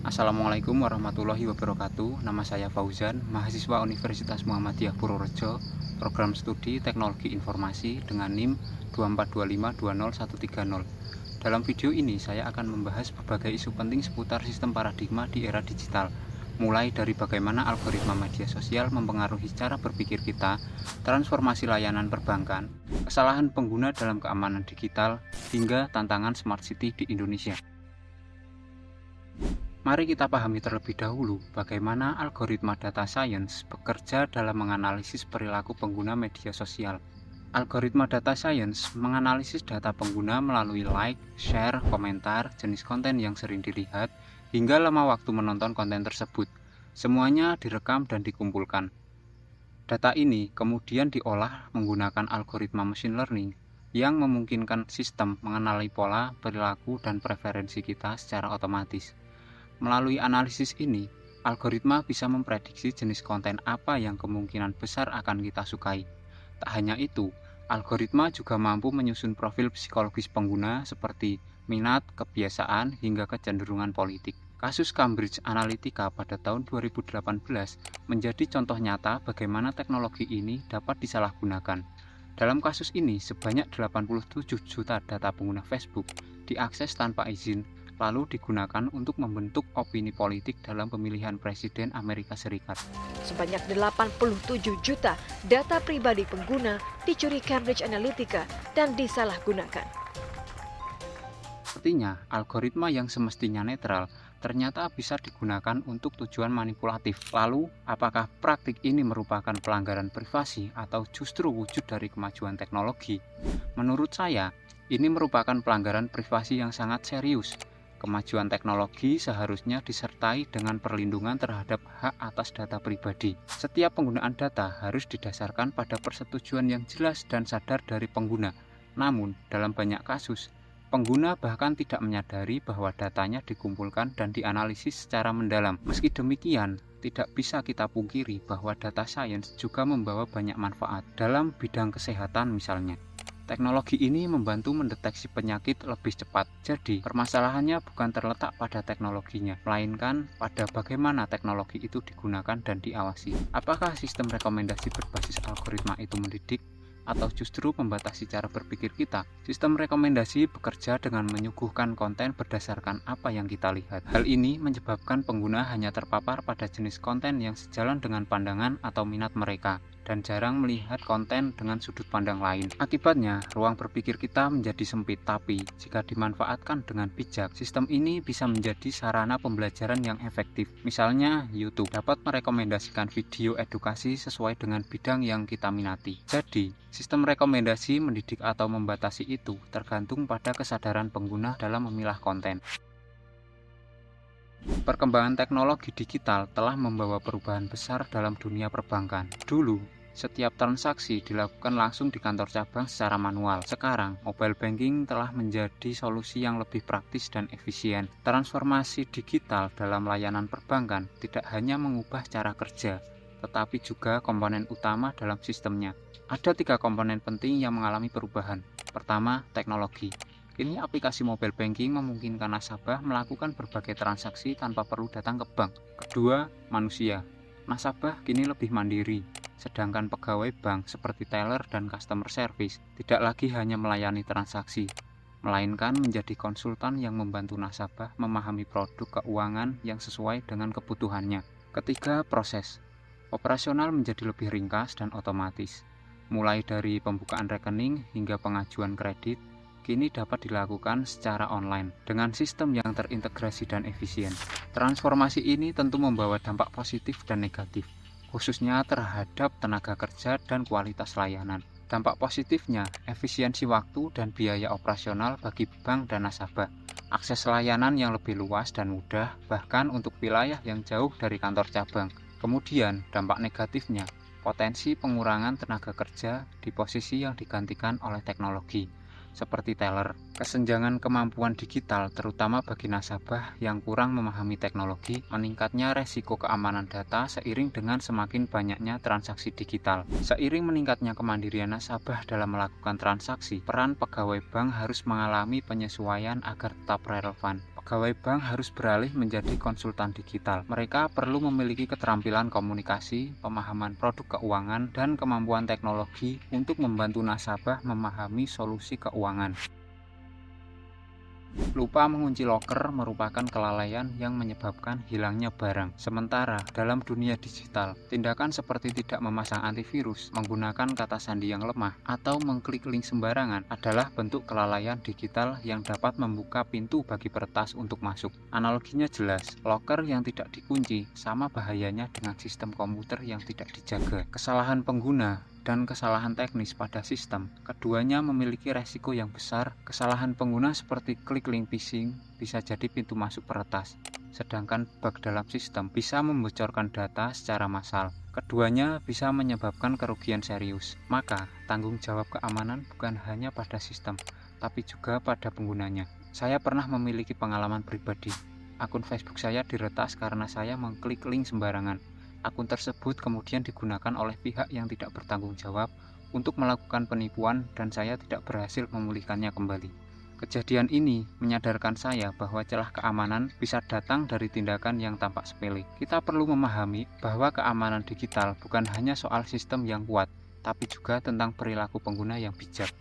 Assalamualaikum warahmatullahi wabarakatuh. Nama saya Fauzan, mahasiswa Universitas Muhammadiyah Purworejo, program studi Teknologi Informasi dengan NIM 242520130. Dalam video ini saya akan membahas berbagai isu penting seputar sistem paradigma di era digital, mulai dari bagaimana algoritma media sosial mempengaruhi cara berpikir kita, transformasi layanan perbankan, kesalahan pengguna dalam keamanan digital, hingga tantangan smart city di Indonesia. Mari kita pahami terlebih dahulu bagaimana algoritma data science bekerja dalam menganalisis perilaku pengguna media sosial. Algoritma data science menganalisis data pengguna melalui like, share, komentar, jenis konten yang sering dilihat, hingga lama waktu menonton konten tersebut. Semuanya direkam dan dikumpulkan. Data ini kemudian diolah menggunakan algoritma machine learning yang memungkinkan sistem mengenali pola, perilaku, dan preferensi kita secara otomatis. Melalui analisis ini, algoritma bisa memprediksi jenis konten apa yang kemungkinan besar akan kita sukai. Tak hanya itu, algoritma juga mampu menyusun profil psikologis pengguna seperti minat, kebiasaan, hingga kecenderungan politik. Kasus Cambridge Analytica pada tahun 2018 menjadi contoh nyata bagaimana teknologi ini dapat disalahgunakan. Dalam kasus ini, sebanyak 87 juta data pengguna Facebook diakses tanpa izin, lalu digunakan untuk membentuk opini politik dalam pemilihan Presiden Amerika Serikat. Sebanyak 87 juta data pribadi pengguna dicuri Cambridge Analytica dan disalahgunakan. Artinya, algoritma yang semestinya netral ternyata bisa digunakan untuk tujuan manipulatif. Lalu, apakah praktik ini merupakan pelanggaran privasi atau justru wujud dari kemajuan teknologi? Menurut saya, ini merupakan pelanggaran privasi yang sangat serius. Kemajuan teknologi seharusnya disertai dengan perlindungan terhadap hak atas data pribadi. Setiap penggunaan data harus didasarkan pada persetujuan yang jelas dan sadar dari pengguna. Namun, dalam banyak kasus, pengguna bahkan tidak menyadari bahwa datanya dikumpulkan dan dianalisis secara mendalam. Meski demikian, tidak bisa kita pungkiri bahwa data science juga membawa banyak manfaat dalam bidang kesehatan misalnya. Teknologi ini membantu mendeteksi penyakit lebih cepat. Jadi, permasalahannya bukan terletak pada teknologinya, melainkan pada bagaimana teknologi itu digunakan dan diawasi. Apakah sistem rekomendasi berbasis algoritma itu mendidik, atau justru membatasi cara berpikir kita? Sistem rekomendasi bekerja dengan menyuguhkan konten berdasarkan apa yang kita lihat. Hal ini menyebabkan pengguna hanya terpapar pada jenis konten yang sejalan dengan pandangan atau minat mereka, dan jarang melihat konten dengan sudut pandang lain. Akibatnya, ruang berpikir kita menjadi sempit, tapi jika dimanfaatkan dengan bijak, sistem ini bisa menjadi sarana pembelajaran yang efektif. Misalnya, YouTube dapat merekomendasikan video edukasi sesuai dengan bidang yang kita minati. Jadi, sistem rekomendasi mendidik atau membatasi itu tergantung pada kesadaran pengguna dalam memilah konten. Perkembangan teknologi digital telah membawa perubahan besar dalam dunia perbankan. Dulu, setiap transaksi dilakukan langsung di kantor cabang secara manual. Sekarang, mobile banking telah menjadi solusi yang lebih praktis dan efisien. Transformasi digital dalam layanan perbankan tidak hanya mengubah cara kerja, tetapi juga komponen utama dalam sistemnya. Ada 3 komponen penting yang mengalami perubahan. Pertama, teknologi. Kini aplikasi mobile banking memungkinkan nasabah melakukan berbagai transaksi tanpa perlu datang ke bank. Kedua, manusia. Nasabah kini lebih mandiri, sedangkan pegawai bank seperti teller dan customer service tidak lagi hanya melayani transaksi, melainkan menjadi konsultan yang membantu nasabah memahami produk keuangan yang sesuai dengan kebutuhannya. Ketiga, proses. Operasional menjadi lebih ringkas dan otomatis. Mulai dari pembukaan rekening hingga pengajuan kredit, kini dapat dilakukan secara online dengan sistem yang terintegrasi dan efisien. Transformasi ini tentu membawa dampak positif dan negatif, khususnya terhadap tenaga kerja dan kualitas layanan. Dampak positifnya, efisiensi waktu dan biaya operasional bagi bank dan nasabah, akses layanan yang lebih luas dan mudah, bahkan untuk wilayah yang jauh dari kantor cabang. Kemudian, dampak negatifnya, potensi pengurangan tenaga kerja di posisi yang digantikan oleh teknologi, seperti teller. Kesenjangan kemampuan digital, terutama bagi nasabah yang kurang memahami teknologi, meningkatnya resiko keamanan data seiring dengan semakin banyaknya transaksi digital. Seiring meningkatnya kemandirian nasabah dalam melakukan transaksi, peran pegawai bank harus mengalami penyesuaian agar tetap relevan. pegawai bank harus beralih menjadi konsultan digital. Mereka perlu memiliki keterampilan komunikasi, pemahaman produk keuangan, dan kemampuan teknologi untuk membantu nasabah memahami solusi keuangan. Lupa mengunci loker merupakan kelalaian yang menyebabkan hilangnya barang. Sementara dalam dunia digital, tindakan seperti tidak memasang antivirus, menggunakan kata sandi yang lemah, atau mengklik link sembarangan adalah bentuk kelalaian digital yang dapat membuka pintu bagi peretas untuk masuk. Analoginya jelas, loker yang tidak dikunci sama bahayanya dengan sistem komputer yang tidak dijaga. Kesalahan pengguna dan kesalahan teknis pada sistem, keduanya memiliki resiko yang besar. Kesalahan pengguna seperti klik link phishing bisa jadi pintu masuk peretas, sedangkan bug dalam sistem bisa membocorkan data secara massal. Keduanya bisa menyebabkan kerugian serius. Maka, tanggung jawab keamanan bukan hanya pada sistem, tapi juga pada penggunanya. Saya pernah memiliki pengalaman pribadi. Akun Facebook saya diretas karena saya mengklik link sembarangan. Akun tersebut kemudian digunakan oleh pihak yang tidak bertanggung jawab untuk melakukan penipuan dan saya tidak berhasil memulihkannya kembali. Kejadian ini menyadarkan saya bahwa celah keamanan bisa datang dari tindakan yang tampak sepele. Kita perlu memahami bahwa keamanan digital bukan hanya soal sistem yang kuat, tapi juga tentang perilaku pengguna yang bijak.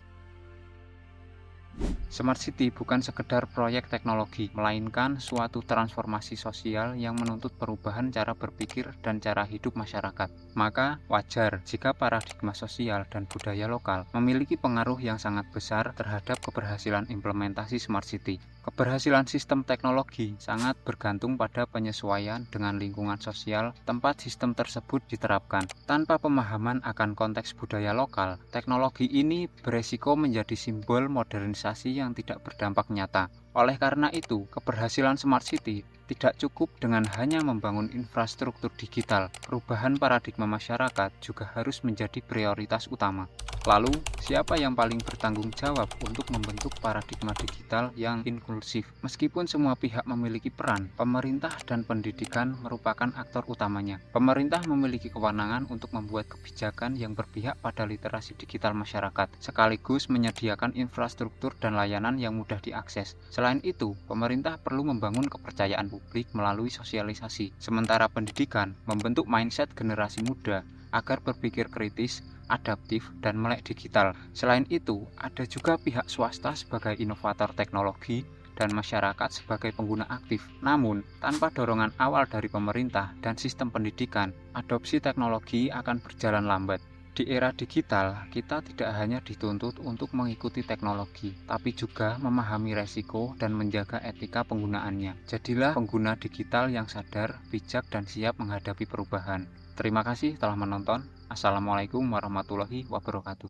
Smart City bukan sekedar proyek teknologi, melainkan suatu transformasi sosial yang menuntut perubahan cara berpikir dan cara hidup masyarakat. Maka, wajar jika paradigma sosial dan budaya lokal memiliki pengaruh yang sangat besar terhadap keberhasilan implementasi Smart City. Keberhasilan sistem teknologi sangat bergantung pada penyesuaian dengan lingkungan sosial tempat sistem tersebut diterapkan. Tanpa pemahaman akan konteks budaya lokal, teknologi ini beresiko menjadi simbol modernisasi yang tidak berdampak nyata. Oleh karena itu, keberhasilan Smart City tidak cukup dengan hanya membangun infrastruktur digital. Perubahan paradigma masyarakat juga harus menjadi prioritas utama. Lalu, siapa yang paling bertanggung jawab untuk membentuk paradigma digital yang inklusif? Meskipun semua pihak memiliki peran, pemerintah dan pendidikan merupakan aktor utamanya. Pemerintah memiliki kewenangan untuk membuat kebijakan yang berpihak pada literasi digital masyarakat, sekaligus menyediakan infrastruktur dan layanan yang mudah diakses. Selain itu, pemerintah perlu membangun kepercayaan publik melalui sosialisasi, sementara pendidikan membentuk mindset generasi muda agar berpikir kritis, adaptif, dan melek digital. Selain itu, ada juga pihak swasta sebagai inovator teknologi dan masyarakat sebagai pengguna aktif. Namun, tanpa dorongan awal dari pemerintah dan sistem pendidikan, adopsi teknologi akan berjalan lambat. Di era digital, kita tidak hanya dituntut untuk mengikuti teknologi, tapi juga memahami resiko dan menjaga etika penggunaannya. Jadilah pengguna digital yang sadar, bijak, dan siap menghadapi perubahan. Terima kasih telah menonton. Assalamualaikum warahmatullahi wabarakatuh.